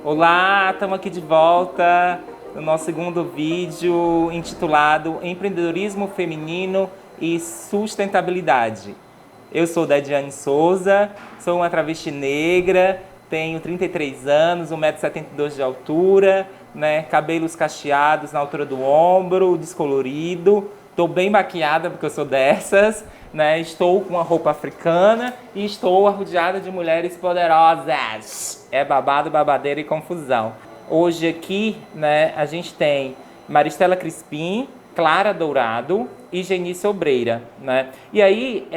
Olá, estamos aqui de volta no nosso segundo vídeo intitulado Empreendedorismo Feminino e Sustentabilidade. Eu sou Dadiane Souza, sou uma travesti negra, tenho 33 anos, 1,72 m de altura, cabelos cacheados na altura do ombro, descolorido. Estou bem maquiada porque eu sou dessas, estou com uma roupa africana e estou rodeada de mulheres poderosas. É babado, babadeira e confusão. Hoje aqui, a gente tem Maristela Crispim, Clara Dourado e Genice Obreira, E aí,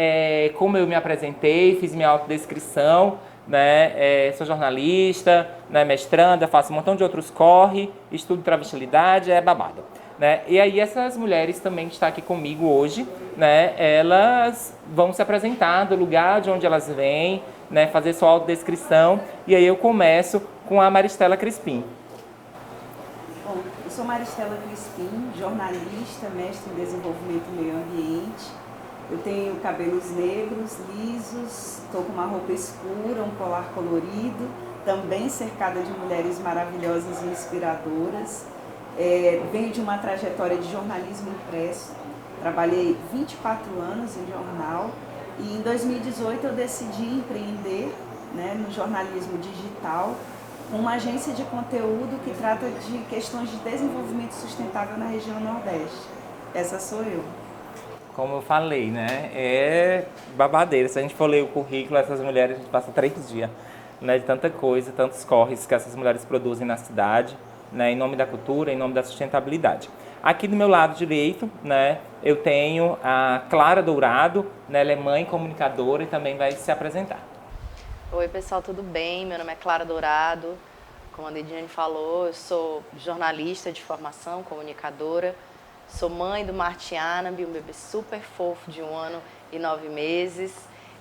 como eu me apresentei, fiz minha autodescrição, sou jornalista, mestranda, faço um montão de outros corre, estudo travestilidade, é babado. E aí essas mulheres também que estão aqui comigo hoje, elas vão se apresentar do lugar de onde elas vêm, fazer sua autodescrição, e aí eu começo com a Maristela Crispim. Bom, eu sou Maristela Crispim, jornalista, mestre em desenvolvimento e meio ambiente. Eu tenho cabelos negros, lisos, estou com uma roupa escura, um colar colorido, também cercada de mulheres maravilhosas e inspiradoras. Venho de uma trajetória de jornalismo impresso, trabalhei 24 anos em jornal e em 2018 eu decidi empreender no jornalismo digital, com uma agência de conteúdo que trata de questões de desenvolvimento sustentável na região Nordeste. Essa sou eu. Como eu falei, é babadeira. Se a gente for ler o currículo, essas mulheres, a gente passa 3 dias, de tanta coisa, tantos corres que essas mulheres produzem na cidade, em nome da cultura, em nome da sustentabilidade. Aqui do meu lado direito, eu tenho a Clara Dourado, ela é mãe, comunicadora e também vai se apresentar. Oi pessoal, tudo bem? Meu nome é Clara Dourado, como a Dadiane falou, eu sou jornalista de formação, comunicadora, sou mãe do Martianabi, um bebê super fofo de 1 ano e 9 meses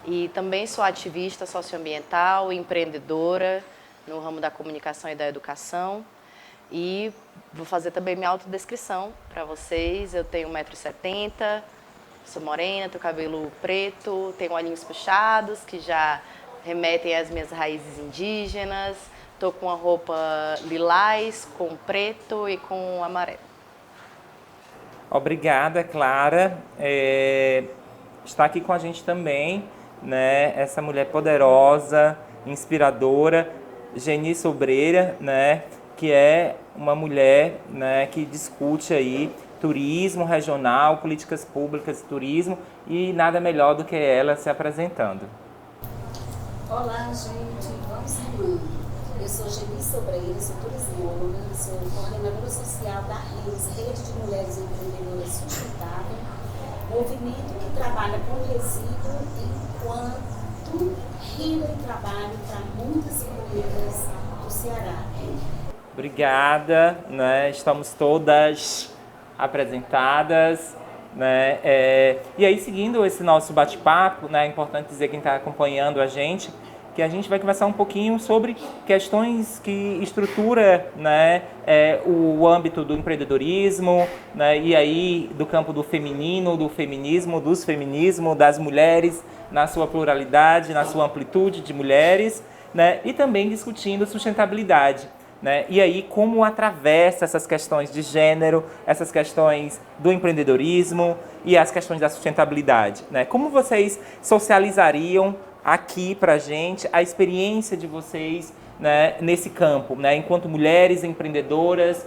e também sou ativista socioambiental, empreendedora no ramo da comunicação e da educação. E vou fazer também minha autodescrição para vocês. Eu tenho 1,70 m, sou morena, tenho cabelo preto, tenho olhinhos puxados que já remetem às minhas raízes indígenas. Estou com uma roupa lilás, com preto e com amarelo. Obrigada, Clara. Está aqui com a gente também, essa mulher poderosa, inspiradora, Genice Obreira, que é uma mulher que discute aí turismo regional, políticas públicas de turismo e nada melhor do que ela se apresentando. Olá, gente, vamos rimando. Eu sou Genice Obreira, sou turismóloga, sou coordenadora social da Rede de Mulheres Empreendedoras Sustentável, movimento que trabalha com resíduo enquanto renda e trabalho para muitas famílias do Ceará. Obrigada, estamos todas apresentadas, E aí, seguindo esse nosso bate-papo, é importante dizer quem está acompanhando a gente, que a gente vai conversar um pouquinho sobre questões que estrutura o âmbito do empreendedorismo, e aí do campo do feminino, do feminismo, dos feminismos, das mulheres, na sua pluralidade, na sua amplitude de mulheres, e também discutindo sustentabilidade. E aí, como atravessa essas questões de gênero, essas questões do empreendedorismo e as questões da sustentabilidade. Como vocês socializariam aqui pra gente a experiência de vocês nesse campo, enquanto mulheres empreendedoras,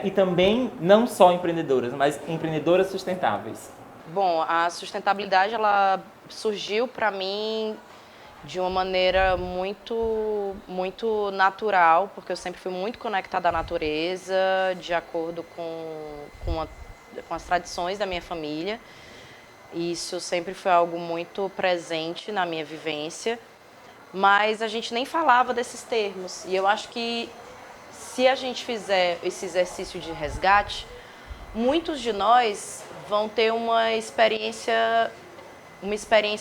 e também não só empreendedoras, mas empreendedoras sustentáveis? Bom, a sustentabilidade ela surgiu para mim de uma maneira muito natural, porque eu sempre fui muito conectada à natureza, de acordo com as tradições da minha família. Isso sempre foi algo muito presente na minha vivência, mas a gente nem falava desses termos. E eu acho que se a gente fizer esse exercício de resgate, muitos de nós vão ter uma experiência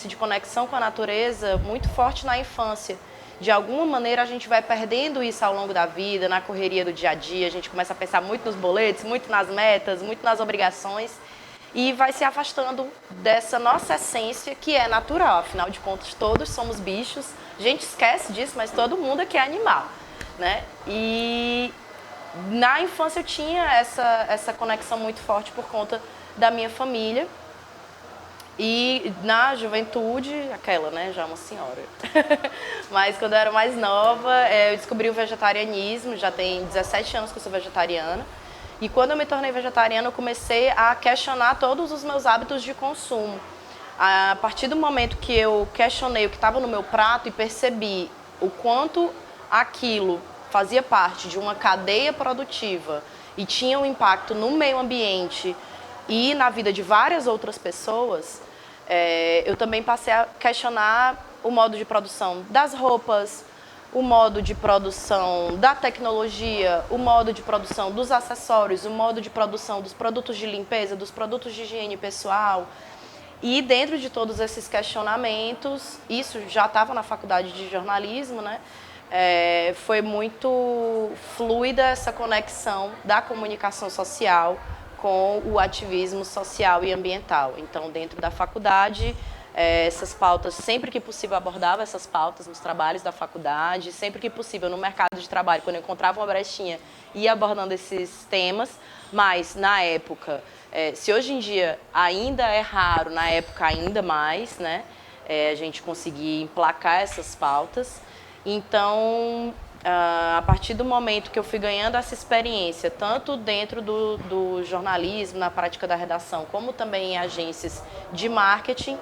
de conexão com a natureza muito forte na infância. De alguma maneira a gente vai perdendo isso ao longo da vida, na correria do dia a dia, a gente começa a pensar muito nos boletos, muito nas metas, muito nas obrigações e vai se afastando dessa nossa essência que é natural. Afinal de contas, todos somos bichos, a gente esquece disso, mas todo mundo aqui é animal. né? E na infância eu tinha essa conexão muito forte por conta da minha família. E na juventude, aquela, né, já uma senhora. Mas quando eu era mais nova, eu descobri o vegetarianismo, já tem 17 anos que eu sou vegetariana. E quando eu me tornei vegetariana, eu comecei a questionar todos os meus hábitos de consumo. A partir do momento que eu questionei o que estava no meu prato e percebi o quanto aquilo fazia parte de uma cadeia produtiva e tinha um impacto no meio ambiente e na vida de várias outras pessoas, eu também passei a questionar o modo de produção das roupas, o modo de produção da tecnologia, o modo de produção dos acessórios, o modo de produção dos produtos de limpeza, dos produtos de higiene pessoal. E dentro de todos esses questionamentos, isso já estava na faculdade de jornalismo, né? Foi muito fluida essa conexão da comunicação social com o ativismo social e ambiental. Então, dentro da faculdade, essas pautas, sempre que possível, abordava essas pautas nos trabalhos da faculdade, sempre que possível, no mercado de trabalho, quando eu encontrava uma brechinha, ia abordando esses temas, mas, na época, se hoje em dia ainda é raro, na época ainda mais, né, a gente conseguir emplacar essas pautas. Então, a partir do momento que eu fui ganhando essa experiência, tanto dentro do jornalismo, na prática da redação, como também em agências de marketing,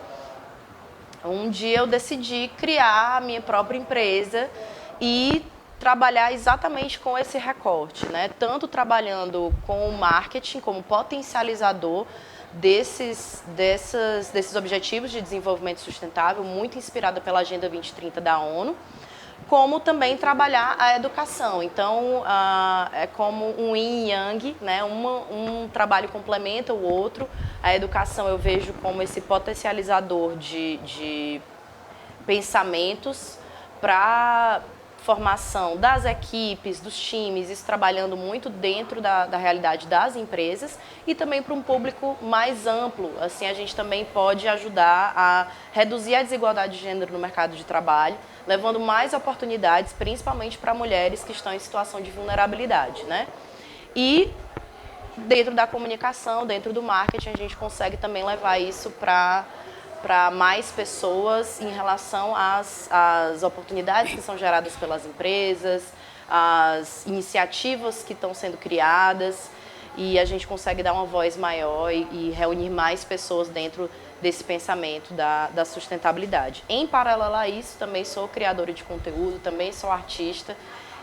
um dia eu decidi criar a minha própria empresa e trabalhar exatamente com esse recorte, né? Tanto trabalhando com o marketing como potencializador desses objetivos de desenvolvimento sustentável, muito inspirada pela Agenda 2030 da ONU, como também trabalhar a educação. Então, é como um yin e yang, né? Um trabalho complementa o outro. A educação eu vejo como esse potencializador de pensamentos para formação das equipes, dos times, isso trabalhando muito dentro da realidade das empresas e também para um público mais amplo. Assim, a gente também pode ajudar a reduzir a desigualdade de gênero no mercado de trabalho, levando mais oportunidades, principalmente para mulheres que estão em situação de vulnerabilidade, né? E dentro da comunicação, dentro do marketing, a gente consegue também levar isso para mais pessoas em relação às oportunidades que são geradas pelas empresas, as iniciativas que estão sendo criadas, e a gente consegue dar uma voz maior e reunir mais pessoas dentro desse pensamento da sustentabilidade. Em paralelo a isso, também sou criadora de conteúdo, também sou artista,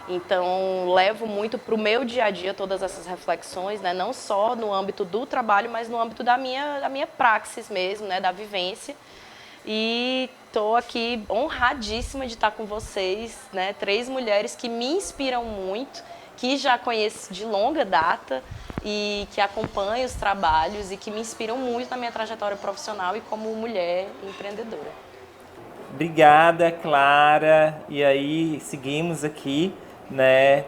então levo muito para o meu dia a dia todas essas reflexões, né? Não só no âmbito do trabalho, mas no âmbito da minha praxis mesmo, né? Da vivência. E estou aqui honradíssima de estar com vocês, né? 3 mulheres que me inspiram muito, que já conheço de longa data e que acompanham os trabalhos e que me inspiram muito na minha trajetória profissional e como mulher empreendedora. Obrigada, Clara. E aí, seguimos aqui, né,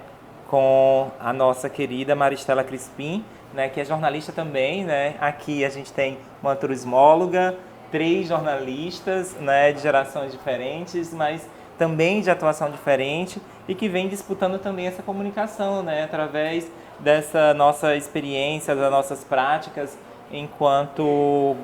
com a nossa querida Maristela Crispim, né, que é jornalista também, né? Aqui a gente tem uma turismóloga, 3 jornalistas, né, de gerações diferentes, mas também de atuação diferente e que vem disputando também essa comunicação, né, através dessa nossa experiência, das nossas práticas enquanto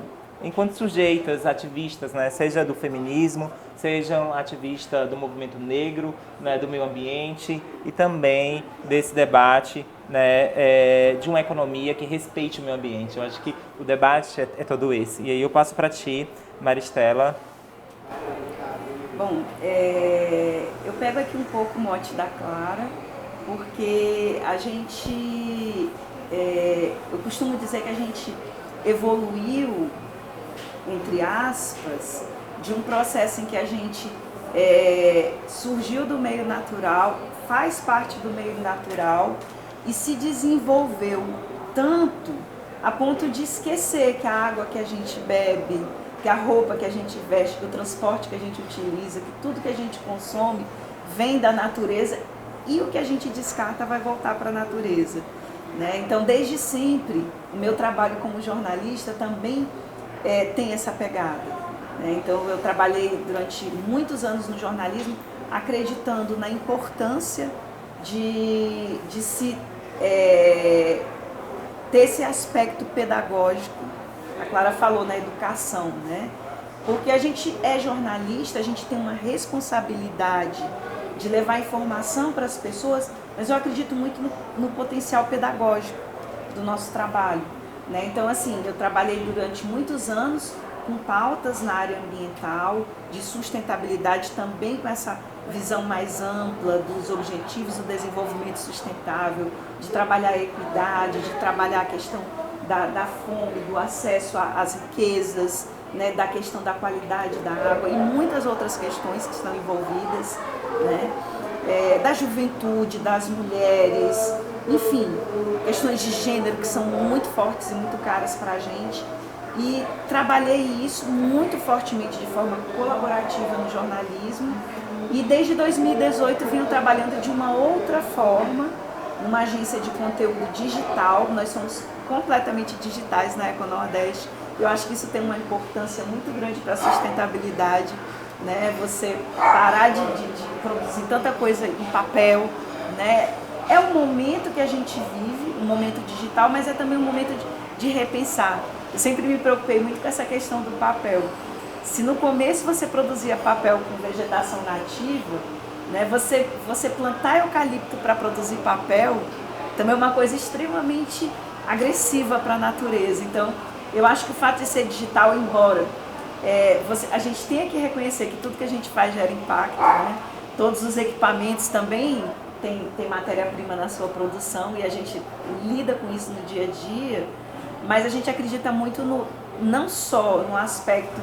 sujeitas, ativistas, né, seja do feminismo, sejam ativistas do movimento negro, né, do meio ambiente e também desse debate, né, de uma economia que respeite o meio ambiente. Eu acho que o debate é todo esse. E aí eu passo para ti, Maristela. Bom, eu pego aqui um pouco o mote da Clara, porque a gente, eu costumo dizer que a gente evoluiu, entre aspas, de um processo em que a gente surgiu do meio natural, faz parte do meio natural e se desenvolveu tanto a ponto de esquecer que a água que a gente bebe, que a roupa que a gente veste, que o transporte que a gente utiliza, que tudo que a gente consome vem da natureza e o que a gente descarta vai voltar para a natureza, né? Então, desde sempre, o meu trabalho como jornalista também tem essa pegada, né? Então, eu trabalhei durante muitos anos no jornalismo acreditando na importância de se ter esse aspecto pedagógico. A Clara falou na educação, né? Porque a gente é jornalista, a gente tem uma responsabilidade de levar informação para as pessoas, mas eu acredito muito no potencial pedagógico do nosso trabalho, né? Então, assim, eu trabalhei durante muitos anos com pautas na área ambiental, de sustentabilidade, também com essa visão mais ampla dos objetivos do desenvolvimento sustentável, de trabalhar a equidade, de trabalhar a questão da fome, do acesso às riquezas, né, da questão da qualidade da água e muitas outras questões que estão envolvidas, né, da juventude, das mulheres, enfim, questões de gênero que são muito fortes e muito caras para a gente. E trabalhei isso muito fortemente de forma colaborativa no jornalismo e desde 2018 venho trabalhando de uma outra forma, numa agência de conteúdo digital. Nós somos completamente digitais na EcoNordeste. Eu acho que isso tem uma importância muito grande para a sustentabilidade, né? Você parar de produzir tanta coisa em papel, né? É um momento que a gente vive, um momento digital, mas é também um momento de repensar. Eu sempre me preocupei muito com essa questão do papel. Se no começo você produzia papel com vegetação nativa, né, você plantar eucalipto para produzir papel também é uma coisa extremamente agressiva para a natureza. Então, eu acho que o fato de ser digital, embora a gente tenha que reconhecer que tudo que a gente faz gera impacto, né? Todos os equipamentos também tem matéria-prima na sua produção e a gente lida com isso no dia a dia, mas a gente acredita muito não só no aspecto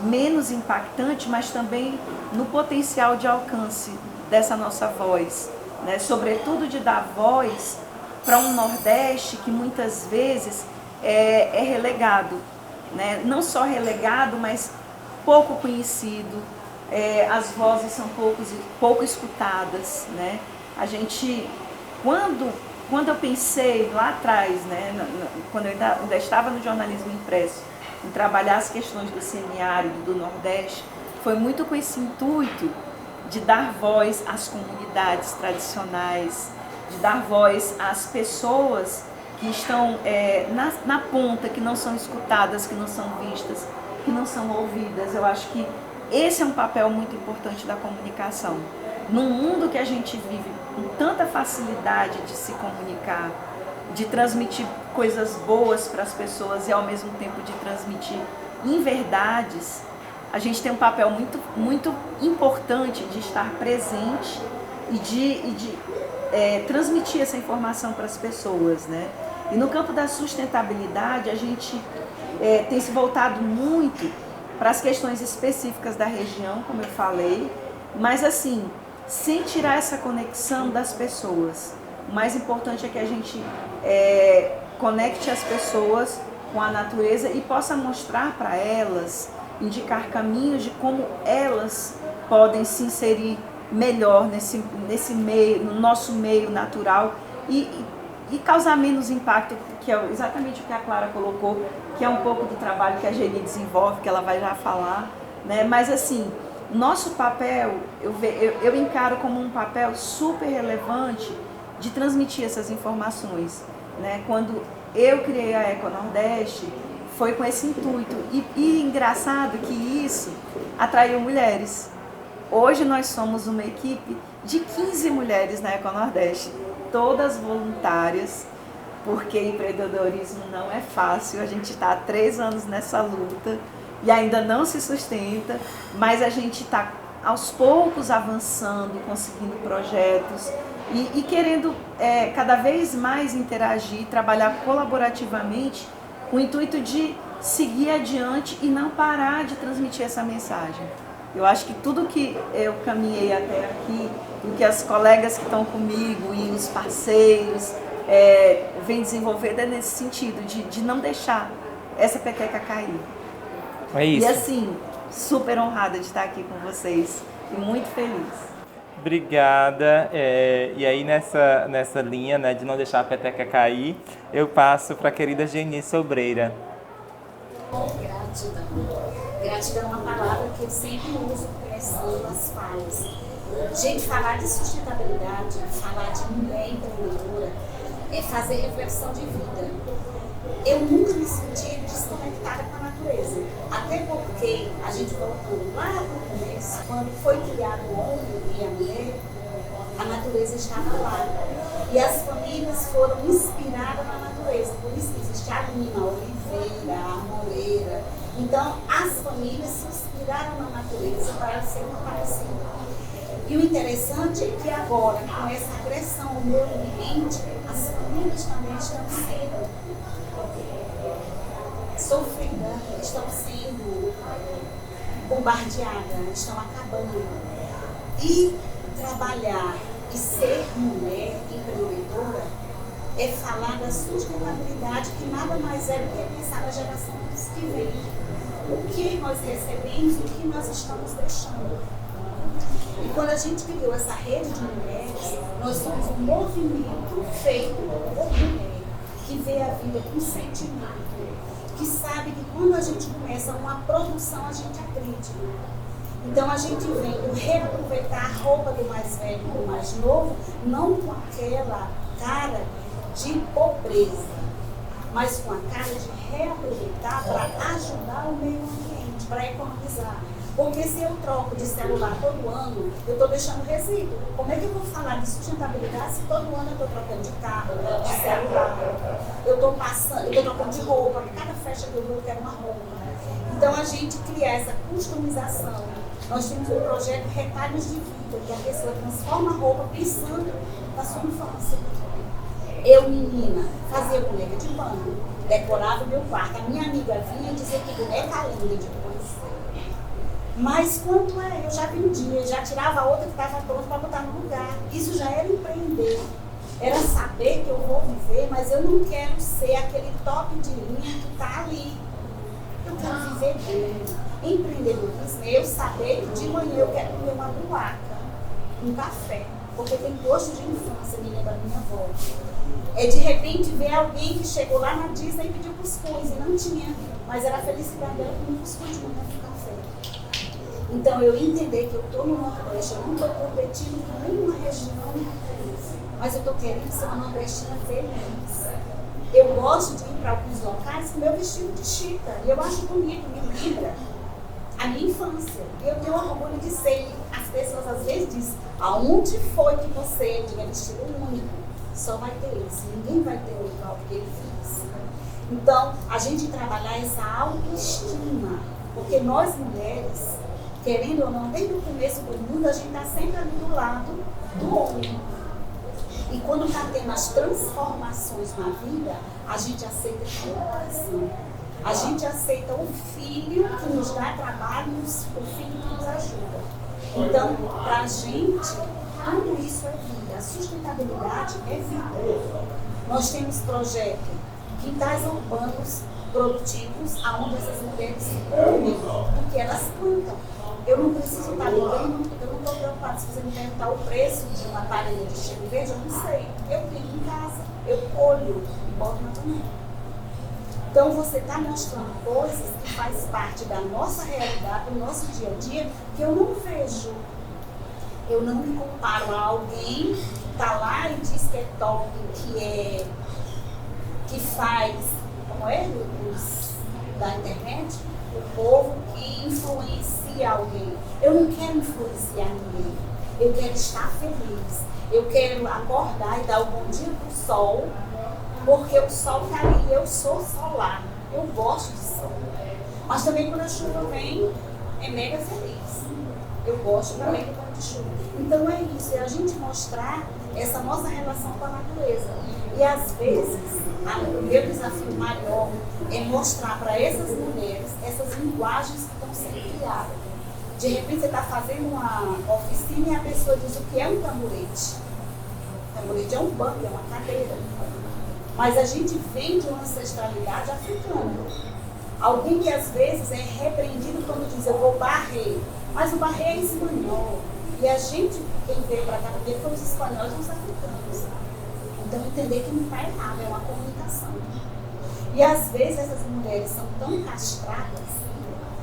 menos impactante, mas também no potencial de alcance dessa nossa voz, né? Sobretudo de dar voz para um Nordeste que muitas vezes é relegado, né? Não só relegado, mas pouco conhecido, as vozes são pouco escutadas, né? A gente, quando eu pensei lá atrás, né, quando eu ainda estava no jornalismo impresso, em trabalhar as questões do semiárido, do Nordeste, foi muito com esse intuito de dar voz às comunidades tradicionais, de dar voz às pessoas que estão na ponta, que não são escutadas, que não são vistas, que não são ouvidas. Eu acho que esse é um papel muito importante da comunicação. Num mundo que a gente vive com tanta facilidade de se comunicar, de transmitir coisas boas para as pessoas e ao mesmo tempo de transmitir inverdades, a gente tem um papel muito, muito importante de estar presente e de transmitir essa informação para as pessoas, né? E no campo da sustentabilidade, a gente tem se voltado muito para as questões específicas da região, como eu falei, mas assim, sem tirar essa conexão das pessoas. O mais importante é que a gente conecte as pessoas com a natureza e possa mostrar para elas, indicar caminhos de como elas podem se inserir melhor nesse meio, no nosso meio natural e causar menos impacto, que é exatamente o que a Clara colocou, que é um pouco do trabalho que a Geni desenvolve, que ela vai já falar, né? Mas assim, nosso papel, eu encaro como um papel super relevante de transmitir essas informações, né? Quando eu criei a EcoNordeste, foi com esse intuito. E engraçado que isso atraiu mulheres. Hoje nós somos uma equipe de 15 mulheres na EcoNordeste, todas voluntárias, porque empreendedorismo não é fácil. A gente está há 3 anos nessa luta e ainda não se sustenta, mas a gente está aos poucos avançando, conseguindo projetos e querendo cada vez mais interagir, trabalhar colaborativamente com o intuito de seguir adiante e não parar de transmitir essa mensagem. Eu acho que tudo que eu caminhei até aqui, o que as colegas que estão comigo e os parceiros vêm desenvolvendo é nesse sentido, de não deixar essa peteca cair. É isso. E assim, super honrada de estar aqui com vocês e muito feliz. Obrigada. E aí nessa linha, né, de não deixar a peteca cair, eu passo para a querida Geni Sobreira. Gratidão. Gratidão é uma palavra que eu sempre uso começando as falas. Gente, falar de sustentabilidade, falar de mulher empreendedora, é fazer reflexão de vida. Eu nunca me senti desconectada com a natureza. Até porque, a gente voltando lá no começo, quando foi criado o homem e a mulher, a natureza estava lá. E as famílias foram inspiradas na natureza. Por isso que existe a lima, a oliveira, a amoreira. Então, as famílias se inspiraram na natureza para serem parecidas. E o interessante é que agora, com essa agressão ao meio ambiente, as famílias também estão sendo sofridas, estão sendo bombardeadas, estão acabando. E trabalhar e ser mulher empreendedora é falar da sustentabilidade, que nada mais é do que pensar na geração que vem. O que nós recebemos e o que nós estamos deixando. E quando a gente criou essa rede de mulheres, nós somos um movimento feito por mulher, que vê a vida com sentimento, que sabe que quando a gente começa uma produção, a gente acredita. Então a gente vem reaproveitar a roupa do mais velho e do mais novo, não com aquela cara de pobreza, mas com a cara de reaproveitar para ajudar o meio ambiente, para economizar. Porque se eu troco de celular todo ano, eu estou deixando resíduo. Como é que eu vou falar de sustentabilidade se todo ano eu estou trocando de carro, de celular? Eu estou trocando de roupa, cada festa que eu vou eu quero uma roupa. Então a gente cria essa customização. Nós temos um projeto Retalhos de Vida, que a pessoa transforma a roupa pensando na sua infância. Eu, menina, fazia boneca de pano, decorava o meu quarto. A minha amiga vinha dizer que boneca linda depois. Mas quanto é? Eu já vendia, já tirava a outra que estava pronta para botar no lugar. Isso já era empreender. Era saber que eu vou viver, mas eu não quero ser aquele top de linha que está ali. Eu quero viver bem. Empreendedorismo é eu saber que de manhã eu quero comer uma buraca, um café, porque tem gosto de infância, me lembra da minha avó. É de repente ver alguém que chegou lá na Disney e pediu cuscuz e não tinha, mas era a felicidade dela comer cuscuz de manhã com café. Então eu entender que eu estou no Nordeste, eu não estou competindo com nenhuma região, mas eu estou querendo ser uma nordestina feliz. Eu gosto de ir para alguns locais com meu vestido de chita, e eu acho bonito, me lembra a minha infância. Eu tenho orgulho de ser. As pessoas às vezes dizem, aonde foi que você tinha vestido único? Só vai ter esse, ninguém vai ter o igual que ele fez. Então, a gente trabalhar essa autoestima, porque nós mulheres, querendo ou não, desde o começo do mundo, a gente está sempre ali do lado do homem. E quando está tendo as transformações na vida, a gente aceita comparação. A gente aceita o filho que nos dá trabalho e o filho que nos ajuda. Então, para a gente, tudo isso é vida. A sustentabilidade é vida. Nós temos projeto quintais urbanos produtivos, onde essas mulheres se comem, porque elas plantam. Eu não preciso estar ligando, eu não estou preocupada se você me perguntar o preço de uma panela de cheiro verde, eu não sei. Eu tenho em casa, eu colho e boto na panela. Então você está mostrando coisas que faz parte da nossa realidade, do nosso dia a dia, que eu não vejo. Eu não me comparo a alguém que está lá e diz que é top, que faz, como é, da internet, o povo que influencia alguém. Eu não quero influenciar ninguém. Eu quero estar feliz. Eu quero acordar e dar um bom dia para o sol, porque o sol está ali, eu sou solar, eu gosto de sol. Mas também quando a chuva vem, é mega feliz. Eu gosto também do banho de chuva. Então é isso, é a gente mostrar essa nossa relação com a natureza. E às vezes, o meu desafio maior é mostrar para essas mulheres essas linguagens que estão sendo criadas. De repente você está fazendo uma oficina e a pessoa diz o que é um tamborete. O tamborete é um banco, é uma cadeira. Mas a gente vem de uma ancestralidade africana. Alguém que às vezes é repreendido quando diz eu vou barrer. Mas o barrer é espanhol. E a gente, quem veio para cá, porque foram os espanhóis e os africanos. Então entender que não está errado, é uma comunicação. E às vezes essas mulheres são tão castradas,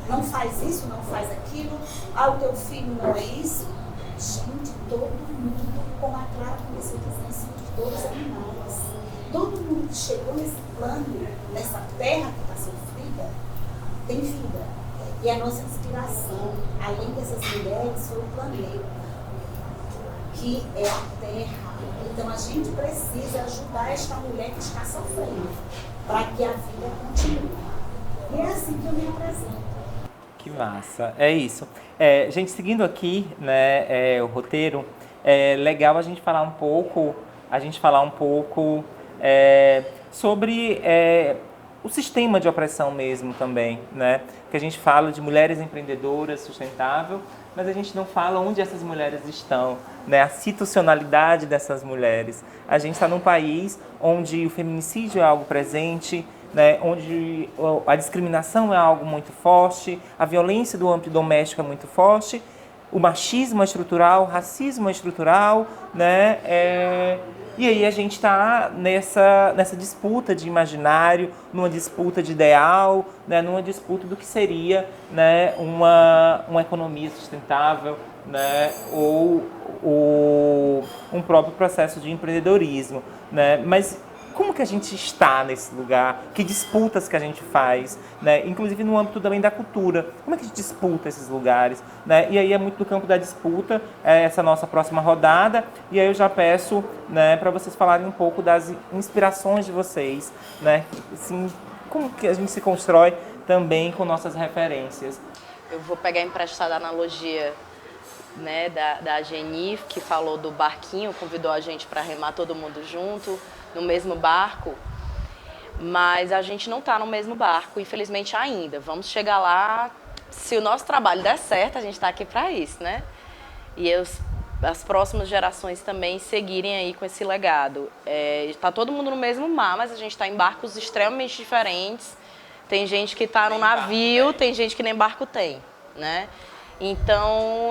não faz isso, não faz aquilo, o teu filho não é isso. Gente, todo mundo, como a Clara começou dizendo, somos todos animais. Todo mundo que chegou nesse plano, nessa terra que está sofrida, tem vida. E a nossa inspiração, além dessas mulheres, foi o planeta, que é a terra. Então a gente precisa ajudar esta mulher que está sofrendo, para que a vida continue. E é assim que eu me apresento. Que massa, é isso. Gente, seguindo aqui, né, o roteiro, é legal a gente falar um pouco, sobre o sistema de opressão mesmo também, né? Que a gente fala de mulheres empreendedoras, sustentável, mas a gente não fala onde essas mulheres estão, né? A institucionalidade dessas mulheres. A gente está num país onde o feminicídio é algo presente, né, onde a discriminação é algo muito forte, a violência do âmbito doméstico é muito forte, o machismo é estrutural, o racismo é estrutural, né, e aí a gente está nessa disputa de imaginário, numa disputa de ideal, né, numa disputa do que seria, né, uma economia sustentável, né, ou um próprio processo de empreendedorismo, né, mas como que a gente está nesse lugar? Que disputas que a gente faz? Né? Inclusive no âmbito também da cultura. Como é que a gente disputa esses lugares? Né? E aí é muito do campo da disputa, essa nossa próxima rodada. E aí eu já peço, né, para vocês falarem um pouco das inspirações de vocês. Né? Assim, como que a gente se constrói também com nossas referências? Eu vou pegar emprestada a analogia, né, da Geni, que falou do barquinho, convidou a gente para remar todo mundo junto, no mesmo barco, mas a gente não está no mesmo barco, infelizmente ainda. Vamos chegar lá, se o nosso trabalho der certo, a gente está aqui para isso, né? E as próximas gerações também seguirem aí com esse legado. Está todo mundo no mesmo mar, mas a gente está em barcos extremamente diferentes. Tem gente que está no navio, tem gente que nem barco tem, né? Então,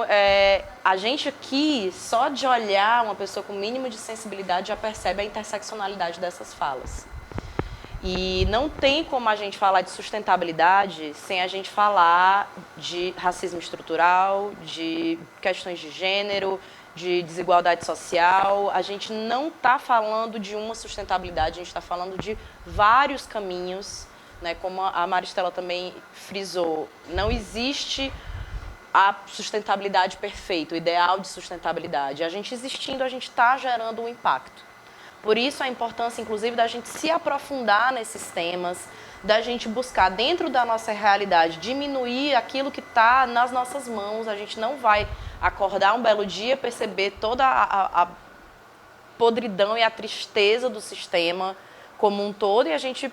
a gente aqui, só de olhar uma pessoa com o mínimo de sensibilidade, já percebe a interseccionalidade dessas falas. E não tem como a gente falar de sustentabilidade sem a gente falar de racismo estrutural, de questões de gênero, de desigualdade social. A gente não está falando de uma sustentabilidade, a gente está falando de vários caminhos, né? Como a Maristela também frisou, não existe a sustentabilidade perfeita, o ideal de sustentabilidade. A gente existindo, a gente está gerando um impacto. Por isso a importância, inclusive, da gente se aprofundar nesses temas, da gente buscar dentro da nossa realidade, diminuir aquilo que está nas nossas mãos. A gente não vai acordar um belo dia, perceber toda a podridão e a tristeza do sistema como um todo, e a gente,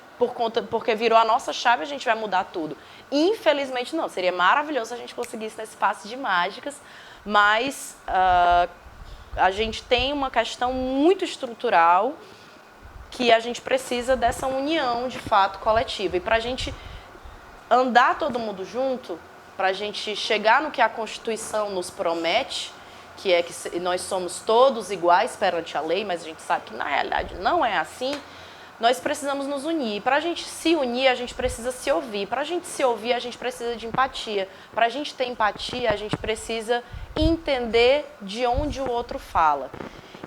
porque virou a nossa chave, a gente vai mudar tudo. Infelizmente não, seria maravilhoso se a gente conseguisse nesse passe de mágicas, mas a gente tem uma questão muito estrutural que a gente precisa dessa união, de fato, coletiva. E para a gente andar todo mundo junto, para a gente chegar no que a Constituição nos promete, que é que nós somos todos iguais perante a lei, mas a gente sabe que na realidade não é assim, nós precisamos nos unir. Para a gente se unir, a gente precisa se ouvir. Para a gente se ouvir, a gente precisa de empatia. Para a gente ter empatia, a gente precisa entender de onde o outro fala.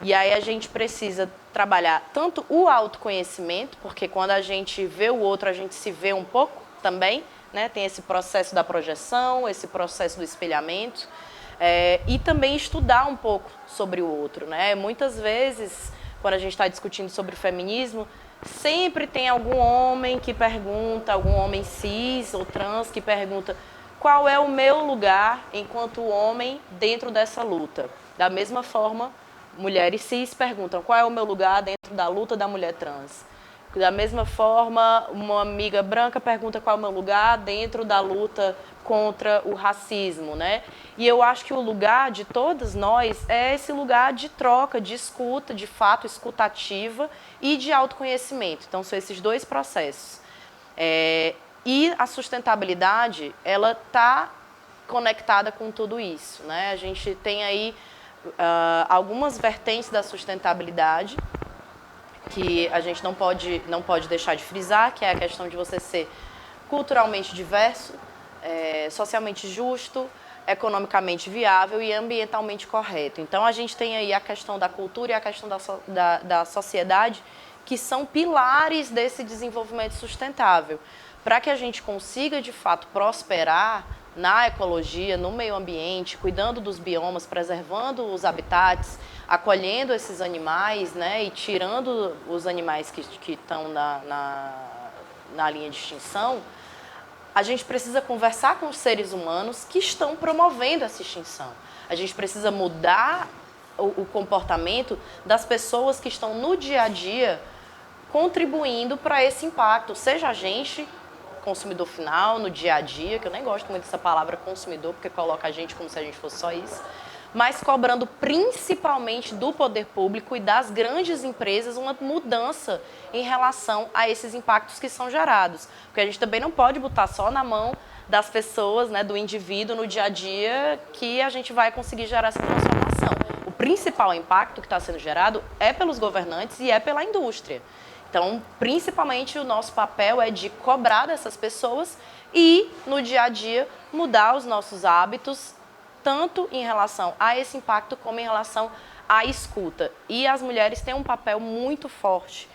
E aí a gente precisa trabalhar tanto o autoconhecimento, porque quando a gente vê o outro, a gente se vê um pouco também, né? Tem esse processo da projeção, esse processo do espelhamento, e também estudar um pouco sobre o outro, né? Muitas vezes, quando a gente está discutindo sobre o feminismo, sempre tem algum homem que pergunta, algum homem cis ou trans que pergunta qual é o meu lugar enquanto homem dentro dessa luta. Da mesma forma, mulheres cis perguntam qual é o meu lugar dentro da luta da mulher trans. Da mesma forma, uma amiga branca pergunta qual é o meu lugar dentro da luta contra o racismo, né? E eu acho que o lugar de todas nós é esse lugar de troca, de escuta, de fato escutativa e de autoconhecimento. Então, são esses dois processos. E a sustentabilidade, ela está conectada com tudo isso, né? A gente tem aí algumas vertentes da sustentabilidade que a gente não pode deixar de frisar, que é a questão de você ser culturalmente diverso, socialmente justo, economicamente viável e ambientalmente correto. Então, a gente tem aí a questão da cultura e a questão da sociedade, que são pilares desse desenvolvimento sustentável. Para que a gente consiga, de fato, prosperar na ecologia, no meio ambiente, cuidando dos biomas, preservando os habitats, acolhendo esses animais, né, e tirando os animais que estão na linha de extinção, a gente precisa conversar com os seres humanos que estão promovendo essa extinção. A gente precisa mudar o comportamento das pessoas que estão no dia a dia contribuindo para esse impacto, seja a gente, consumidor final, no dia a dia, que eu nem gosto muito dessa palavra consumidor, porque coloca a gente como se a gente fosse só isso, mas cobrando principalmente do poder público e das grandes empresas uma mudança em relação a esses impactos que são gerados. Porque a gente também não pode botar só na mão das pessoas, né, do indivíduo no dia a dia, que a gente vai conseguir gerar essa transformação. O principal impacto que está sendo gerado é pelos governantes e é pela indústria. Então, principalmente, o nosso papel é de cobrar dessas pessoas e, no dia a dia, mudar os nossos hábitos, tanto em relação a esse impacto como em relação à escuta. E as mulheres têm um papel muito forte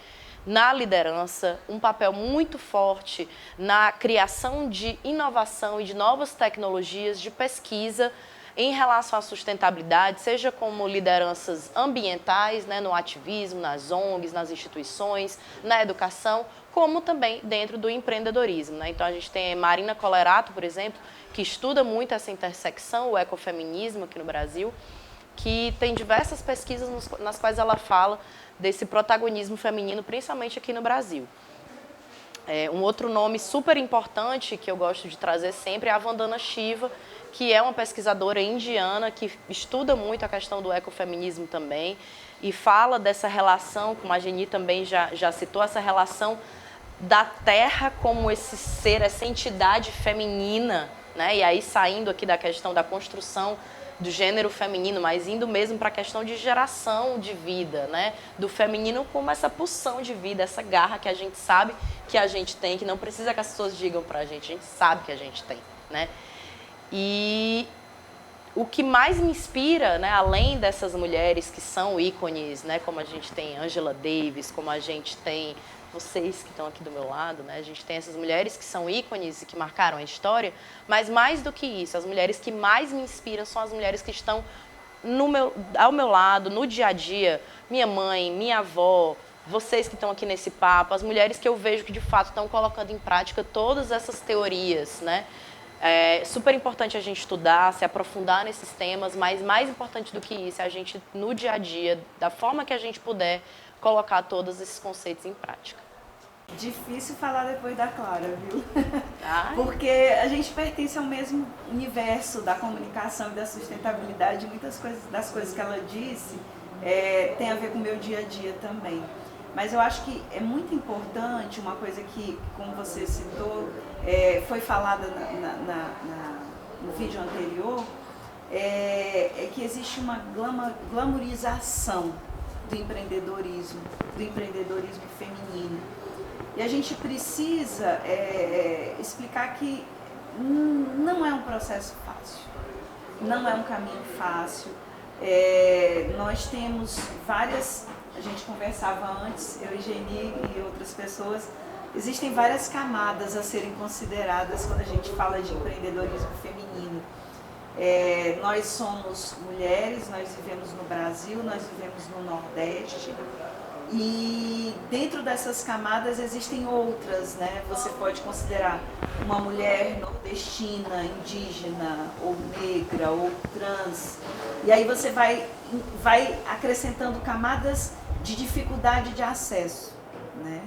na liderança, um papel muito forte na criação de inovação e de novas tecnologias de pesquisa em relação à sustentabilidade, seja como lideranças ambientais, né, no ativismo, nas ONGs, nas instituições, na educação, como também dentro do empreendedorismo, né? Então, a gente tem a Marina Colerato, por exemplo, que estuda muito essa intersecção, o ecofeminismo aqui no Brasil, que tem diversas pesquisas nas quais ela fala desse protagonismo feminino, principalmente aqui no Brasil. Um outro nome super importante que eu gosto de trazer sempre é a Vandana Shiva, que é uma pesquisadora indiana que estuda muito a questão do ecofeminismo também e fala dessa relação, como a Geni também já citou, essa relação da terra como esse ser, essa entidade feminina, né? E aí saindo aqui da questão da construção do gênero feminino, mas indo mesmo para a questão de geração de vida, né? Do feminino como essa pulsão de vida, essa garra que a gente sabe que a gente tem, que não precisa que as pessoas digam para a gente sabe que a gente tem, né? E o que mais me inspira, né, além dessas mulheres que são ícones, né, como a gente tem Angela Davis, como a gente tem vocês que estão aqui do meu lado, né, a gente tem essas mulheres que são ícones e que marcaram a história, mas mais do que isso, as mulheres que mais me inspiram são as mulheres que estão ao meu lado, no dia a dia, minha mãe, minha avó, vocês que estão aqui nesse papo, as mulheres que eu vejo que de fato estão colocando em prática todas essas teorias, né? É super importante a gente estudar, se aprofundar nesses temas, mas mais importante do que isso é a gente, no dia a dia, da forma que a gente puder, colocar todos esses conceitos em prática. Difícil falar depois da Clara, viu? Ai. Porque a gente pertence ao mesmo universo da comunicação e da sustentabilidade. Muitas das coisas que ela disse tem a ver com o meu dia a dia também. Mas eu acho que é muito importante uma coisa que, como você citou, foi falada no vídeo anterior, é que existe uma glamorização do empreendedorismo feminino. E a gente precisa explicar que não é um processo fácil, não é um caminho fácil. Nós temos várias... A gente conversava antes, eu e Geni e outras pessoas, existem várias camadas a serem consideradas quando a gente fala de empreendedorismo feminino. Nós somos mulheres, nós vivemos no Brasil, nós vivemos no Nordeste e dentro dessas camadas existem outras, né? Você pode considerar uma mulher nordestina, indígena, ou negra, ou trans, e aí você vai acrescentando camadas de dificuldade de acesso, né?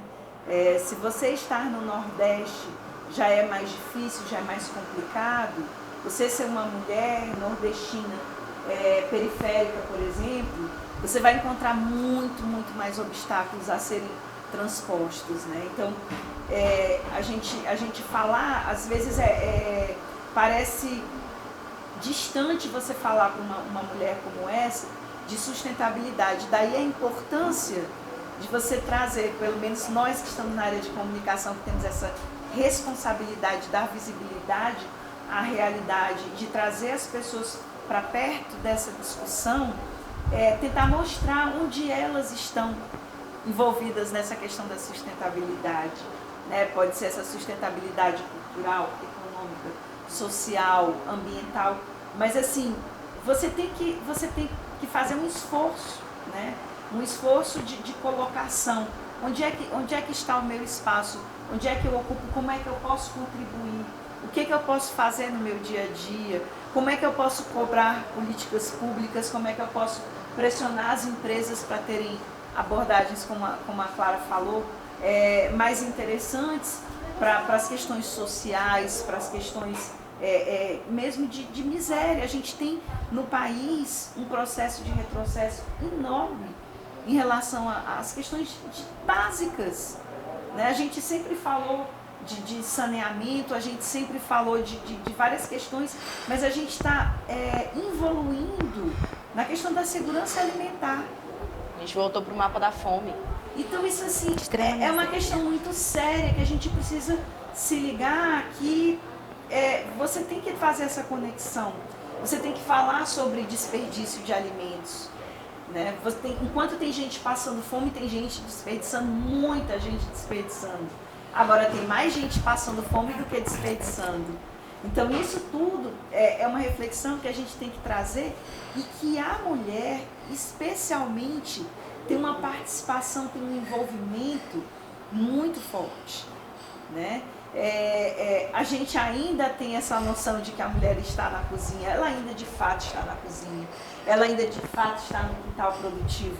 Se você estar no Nordeste já é mais difícil, já é mais complicado, você ser uma mulher nordestina periférica, por exemplo, você vai encontrar muito mais obstáculos a serem transpostos, né? Então, a gente falar, às vezes, parece distante você falar para uma mulher como essa de sustentabilidade. Daí a importância de você trazer, pelo menos nós que estamos na área de comunicação, que temos essa responsabilidade de dar visibilidade a realidade, de trazer as pessoas para perto dessa discussão, é tentar mostrar onde elas estão envolvidas nessa questão da sustentabilidade, né? Pode ser essa sustentabilidade cultural, econômica, social, ambiental, mas assim, você tem que fazer um esforço, né? Um esforço de colocação. Onde é que está o meu espaço? Onde é que eu ocupo? Como é que eu posso contribuir? O que eu posso fazer no meu dia a dia? Como é que eu posso cobrar políticas públicas? Como é que eu posso pressionar as empresas para terem abordagens, como a Clara falou, mais interessantes para as questões sociais, para as questões mesmo de miséria. A gente tem no país um processo de retrocesso enorme em relação às questões básicas, né? A gente sempre falou de saneamento, a gente sempre falou de várias questões, mas a gente está evoluindo na questão da segurança alimentar. A gente voltou para o mapa da fome. Então isso assim, é uma questão muito séria que a gente precisa se ligar que você tem que fazer essa conexão, você tem que falar sobre desperdício de alimentos, né? Enquanto tem gente passando fome, tem gente desperdiçando, muita gente desperdiçando. Agora tem mais gente passando fome do que desperdiçando. Então isso tudo é uma reflexão que a gente tem que trazer e que a mulher, especialmente, tem uma participação, tem um envolvimento muito forte, né? A gente ainda tem essa noção de que a mulher está na cozinha, ela ainda de fato está na cozinha, ela ainda de fato está no quintal produtivo,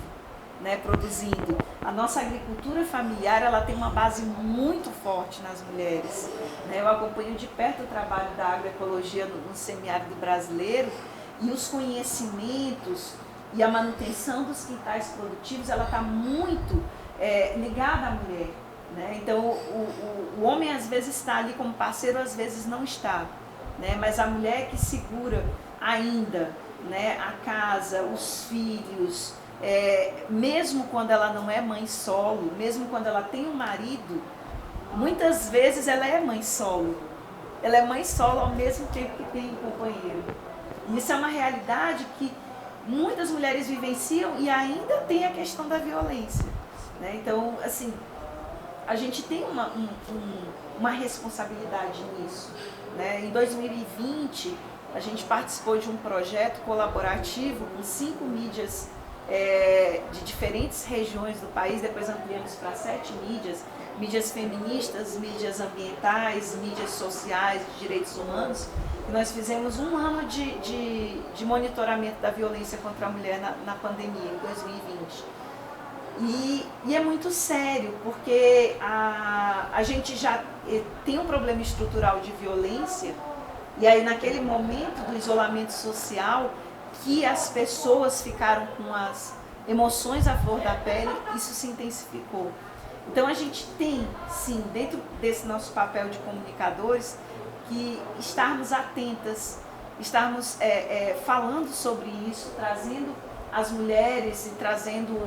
né, produzindo. A nossa agricultura familiar, ela tem uma base muito forte nas mulheres, né? Eu acompanho de perto o trabalho da agroecologia no semiárido brasileiro e os conhecimentos e a manutenção dos quintais produtivos, ela está muito ligada à mulher, né? Então o homem às vezes está ali como parceiro, às vezes não está, né? Mas a mulher que segura ainda, né, a casa, os filhos, mesmo quando ela não é mãe solo, mesmo quando ela tem um marido, muitas vezes ela é mãe solo. Ela é mãe solo ao mesmo tempo que tem um companheiro. E isso é uma realidade que muitas mulheres vivenciam e ainda tem a questão da violência, né? Então, assim, a gente tem uma responsabilidade nisso, né? Em 2020, a gente participou de um projeto colaborativo com 5 mídias de diferentes regiões do país, depois ampliamos para 7 mídias feministas, mídias ambientais, mídias sociais, de direitos humanos. E nós fizemos um ano de monitoramento da violência contra a mulher na pandemia, em 2020. E é muito sério, porque a gente já tem um problema estrutural de violência, e aí naquele momento do isolamento social, que as pessoas ficaram com as emoções à flor da pele, isso se intensificou. Então a gente tem, sim, dentro desse nosso papel de comunicadores, que estarmos atentas, estarmos falando sobre isso, trazendo as mulheres e trazendo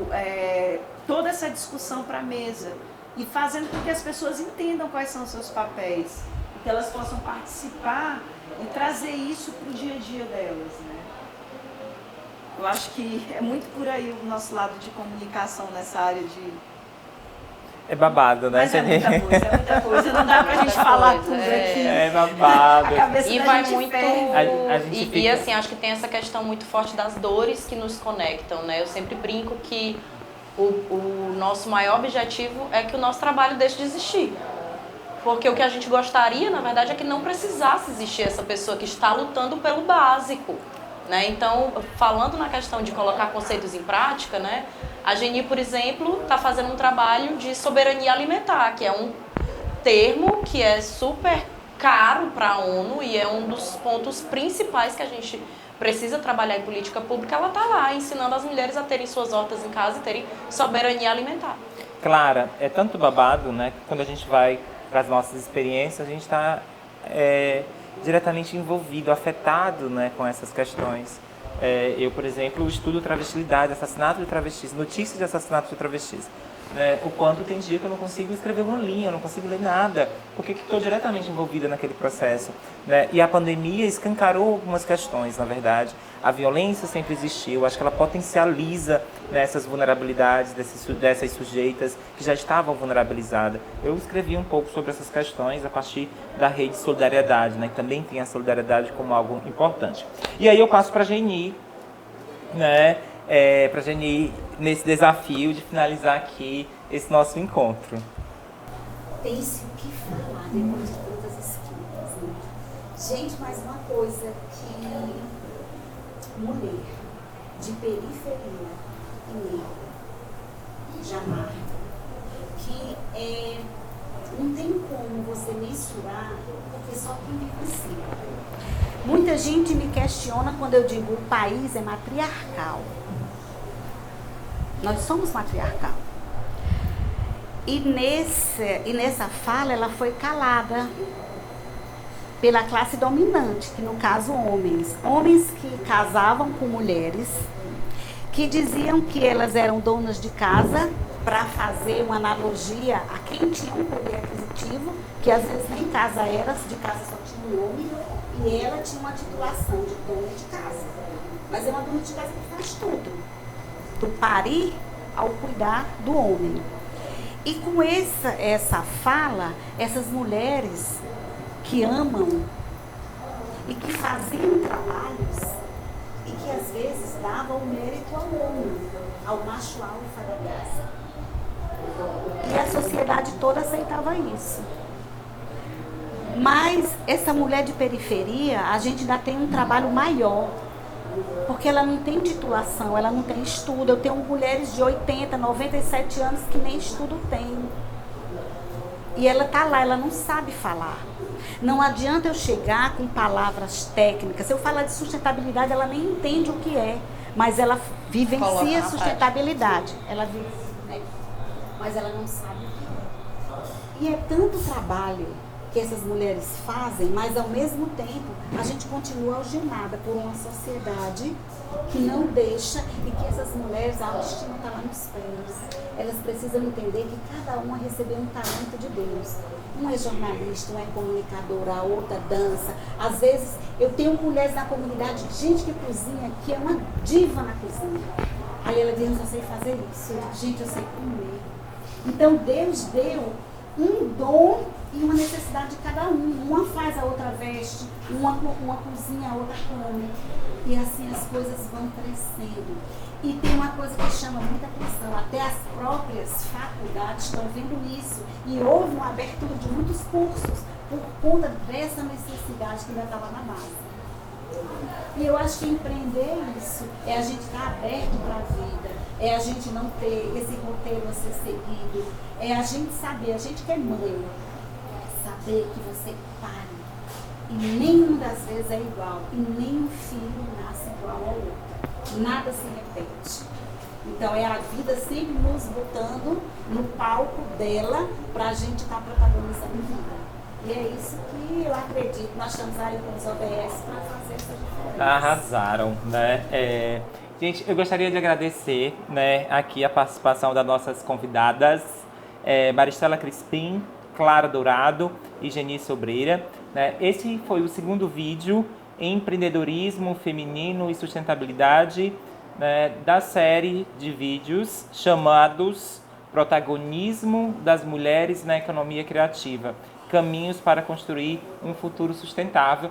toda essa discussão para a mesa e fazendo com que as pessoas entendam quais são os seus papéis, que elas possam participar e trazer isso para o dia a dia delas, né? Eu acho que é muito por aí o nosso lado de comunicação nessa área de... É babado, né? Mas é muita coisa. Não dá pra gente falar tudo aqui. É babado. A cabeça E da vai gente muito. ferve. E assim, acho que tem essa questão muito forte das dores que nos conectam, né? Eu sempre brinco que o nosso maior objetivo é que o nosso trabalho deixe de existir. Porque o que a gente gostaria, na verdade, é que não precisasse existir essa pessoa que está lutando pelo básico, né? Então, falando na questão de colocar conceitos em prática, né? A Geni, por exemplo, está fazendo um trabalho de soberania alimentar, que é um termo que é super caro para a ONU e é um dos pontos principais que a gente precisa trabalhar em política pública. Ela está lá ensinando as mulheres a terem suas hortas em casa e terem soberania alimentar. Clara, é tanto babado, né? Que quando a gente vai para as nossas experiências, a gente está diretamente envolvido, afetado, né, com essas questões. Eu, por exemplo, estudo travestilidade, assassinato de travestis, notícias de assassinato de travestis. né, o quanto tem dia que eu não consigo escrever uma linha, eu não consigo ler nada, porque estou diretamente envolvida naquele processo. Né? E a pandemia escancarou algumas questões, na verdade. A violência sempre existiu, acho que ela potencializa, né, essas vulnerabilidades dessas sujeitas que já estavam vulnerabilizadas. Eu escrevi um pouco sobre essas questões a partir da rede de solidariedade, né, que também tem a solidariedade como algo importante. E aí eu passo para a Geni, né, para a Geni nesse desafio de finalizar aqui esse nosso encontro. Tem-se o que falar depois de tantas escritas, né? Gente, mais uma coisa que mulher de periferia e negra, jamais, que não tem como você mensurar, porque só quem vivencia. Muita gente me questiona quando eu digo o país é matriarcal. Nós somos matriarcal. E nessa fala ela foi calada pela classe dominante, que no caso homens. Homens que casavam com mulheres, que diziam que elas eram donas de casa, para fazer uma analogia a quem tinha um poder aquisitivo, que às vezes nem casa era, de casa só tinha um homem, e ela tinha uma titulação de dona de casa. Mas é uma dona de casa que faz tudo, do parir ao cuidar do homem. E com essa fala, essas mulheres que amam e que faziam trabalhos e que às vezes davam o mérito ao homem, ao macho alfa da casa. E a sociedade toda aceitava isso. Mas essa mulher de periferia, a gente ainda tem um trabalho maior, porque ela não tem titulação, ela não tem estudo. Eu tenho mulheres de 80, 97 anos que nem estudo têm. E ela está lá, ela não sabe falar. Não adianta eu chegar com palavras técnicas. Se eu falar de sustentabilidade, ela nem entende o que é, mas ela vivencia sustentabilidade. Ela vive, né? Mas ela não sabe o que é. E é tanto trabalho que essas mulheres fazem, mas ao mesmo tempo a gente continua algemada por uma sociedade que não deixa e que essas mulheres, a autoestima está lá nos pés. Elas precisam entender que cada uma recebeu um talento de Deus. Um é jornalista, um é comunicadora, a outra dança. Às vezes eu tenho mulheres na comunidade, gente que cozinha, que é uma diva na cozinha. Aí ela diz, eu só sei fazer isso. Gente, eu sei comer. Então Deus deu um dom e uma necessidade de cada um. Uma faz, a outra veste, uma cozinha, a outra come. E assim as coisas vão crescendo. E tem uma coisa que chama muita atenção, até as próprias faculdades estão vendo isso. E houve uma abertura de muitos cursos por conta dessa necessidade que ainda estava na base. E eu acho que empreender isso é a gente estar aberto para a vida, é a gente não ter esse roteiro a ser seguido, é a gente saber, a gente que é mãe, saber que você pare. E nenhuma das vezes é igual, e nenhum filho nasce igual ao outro. Nada se repete. Então é a vida sempre nos botando no palco dela para a gente estar protagonizando vida. E é isso que eu acredito. Nós estamos aí com os OBS para fazer essa diferença. Arrasaram, né? Gente, eu gostaria de agradecer, né, aqui a participação das nossas convidadas, Maristela Crispim, Clara Dourado e Geni Sobreira. Né? Esse foi o segundo vídeo, Empreendedorismo Feminino e Sustentabilidade, né, da série de vídeos chamados Protagonismo das Mulheres na Economia Criativa, Caminhos para Construir um Futuro Sustentável.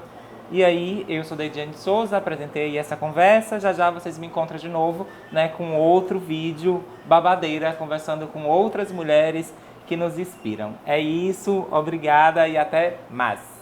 E aí, eu sou Deidiane Souza, apresentei essa conversa, já vocês me encontram de novo, né, com outro vídeo babadeira, conversando com outras mulheres que nos inspiram. É isso, obrigada e até mais!